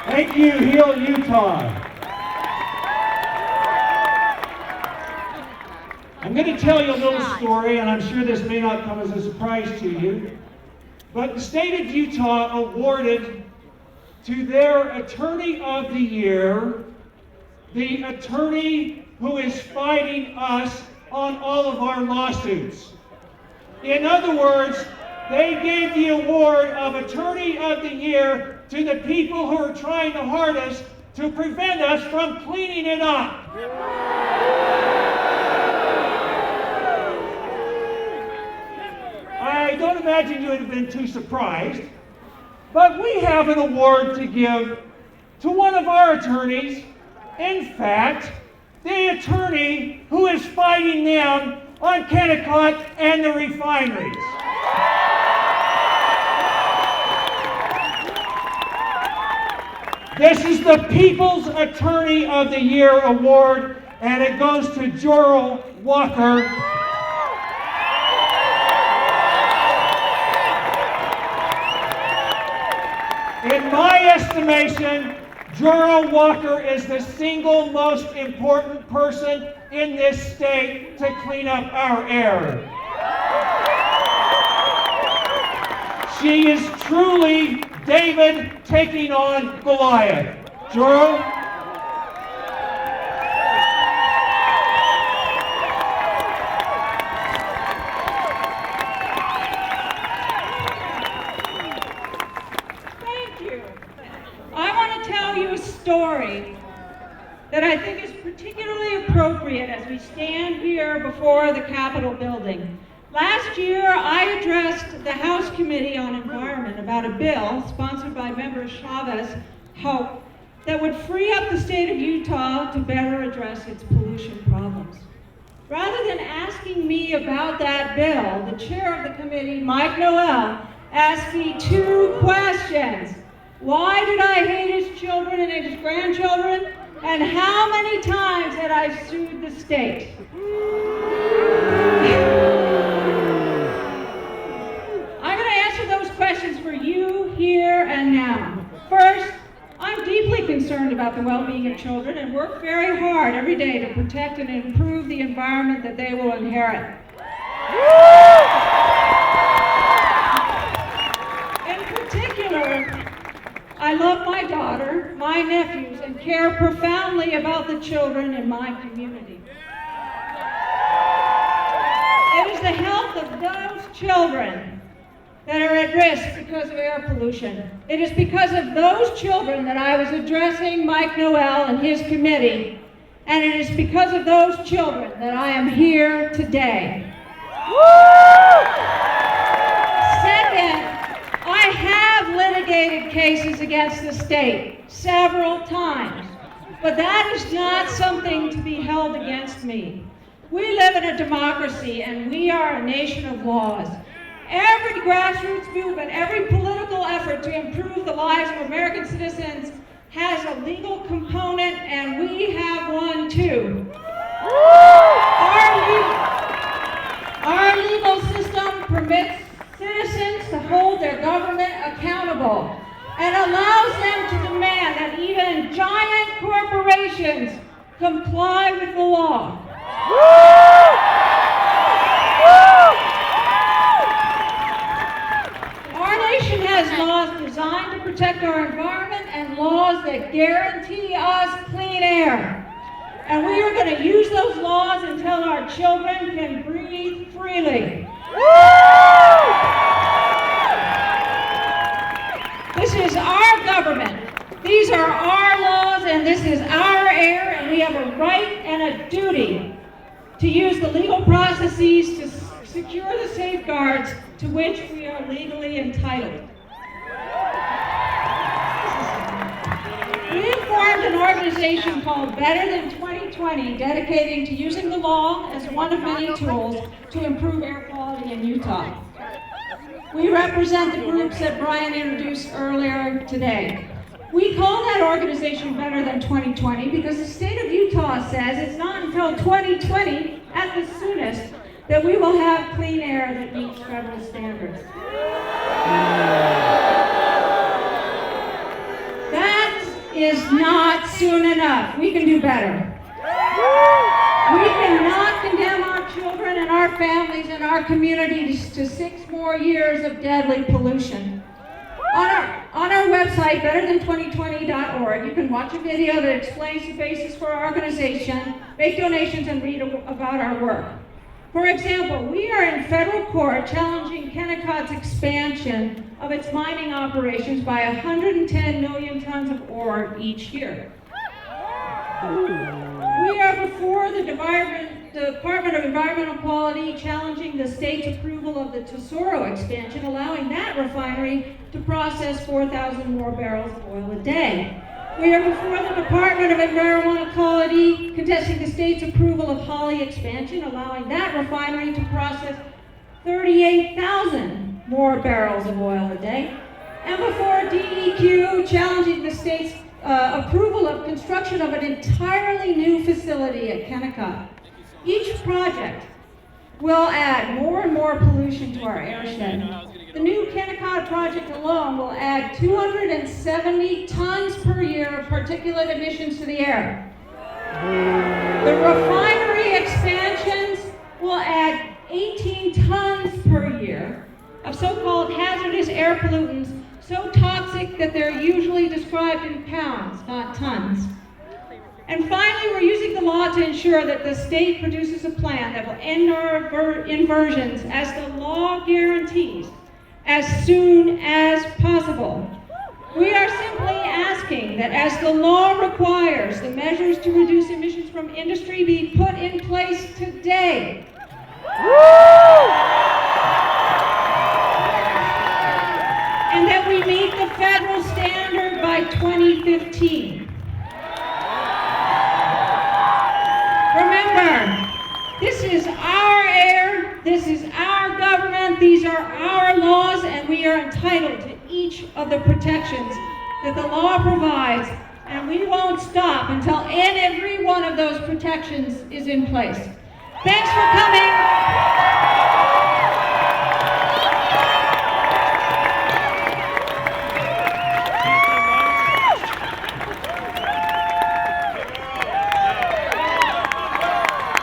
Thank you, Heal Utah. I'm going to tell you a little story, and I'm sure this may not come as a surprise to you, but the state of Utah awarded to their Attorney of the Year, the attorney who is fighting us on all of our lawsuits. In other words, they gave the award of Attorney of the Year to the people who are trying the hardest to prevent us from cleaning it up. I don't imagine you would have been too surprised, but we have an award to give to one of our attorneys. In fact, the attorney who is fighting them on Kennecott and the refineries. This is the People's Attorney of the Year Award, and it goes to Joro Walker. In my estimation, Joro Walker is the single most important person in this state to clean up our air. She is truly David taking on Goliath. Joro? Story that I think is particularly appropriate as we stand here before the Capitol building. Last year, I addressed the House Committee on Environment about a bill sponsored by member Chavez Hope that would free up the state of Utah to better address its pollution problems. Rather than asking me about that bill, the chair of the committee, Mike Noel, asked me two questions. Why did I hate his children and his grandchildren? And how many times had I sued the state? I'm going to answer those questions for you here and now. First, I'm deeply concerned about the well-being of children and work very hard every day to protect and improve the environment that they will inherit. In particular, I love my daughter, my nephews, and care profoundly about the children in my community. It is the health of those children that are at risk because of air pollution. It is because of those children that I was addressing Mike Noel and his committee, and it is because of those children that I am here today. Second, I have litigated cases against the state several times, but that is not something to be held against me. We live in a democracy and we are a nation of laws. Every grassroots movement, every political effort to improve the lives of American citizens has a legal component, and we have one too. Our legal system permits citizens to hold their government accountable and allows them to demand that even giant corporations comply with the law. Our nation has laws designed to protect our environment and laws that guarantee us clean air. And we are going to use those laws until our children can breathe freely. This is our government. These are our laws, and this is our air, and we have a right and a duty to use the legal processes to secure the safeguards to which we are legally entitled. We formed an organization called Better Than 2020, dedicating to using the law as one of many tools to improve air quality in Utah. We represent the groups that Brian introduced earlier today. We call that organization Better Than 2020 because the state of Utah says it's not until 2020, at the soonest, that we will have clean air that meets federal standards. is not soon enough. We can do better. We cannot condemn our children and our families and our communities to 6 more years of deadly pollution. On our website, betterthan2020.org, you can watch a video that explains the basis for our organization, make donations, and read about our work. For example, we are in federal court challenging Kennecott's expansion of its mining operations by 110 million tons of ore each year. We are before the Department of Environmental Quality challenging the state's approval of the Joro expansion, allowing that refinery to process 4,000 more barrels of oil a day. We are before the Department of Environmental Quality contesting the state's approval of Holly expansion, allowing that refinery to process 38,000 more barrels of oil a day. And before DEQ challenging the state's approval of construction of an entirely new facility at Kennecott. Each project will add more and more pollution to our airshed. The new Kennecott project alone will add 270 tons per year of particulate emissions to the air. The refinery expansions will add 18 tons per year of so-called hazardous air pollutants, so toxic that they're usually described in pounds, not tons. And finally, we're using the law to ensure that the state produces a plan that will end our inversions, as the law guarantees, as soon as possible. We are simply asking that as the law requires, the measures to reduce emissions from industry be put in place today. And that we meet the federal standard by 2015. Remember, this is our air, this is our government, these are our laws, and we are entitled to each of the protections that the law provides, and we won't stop until every one of those protections is in place. Thanks for coming.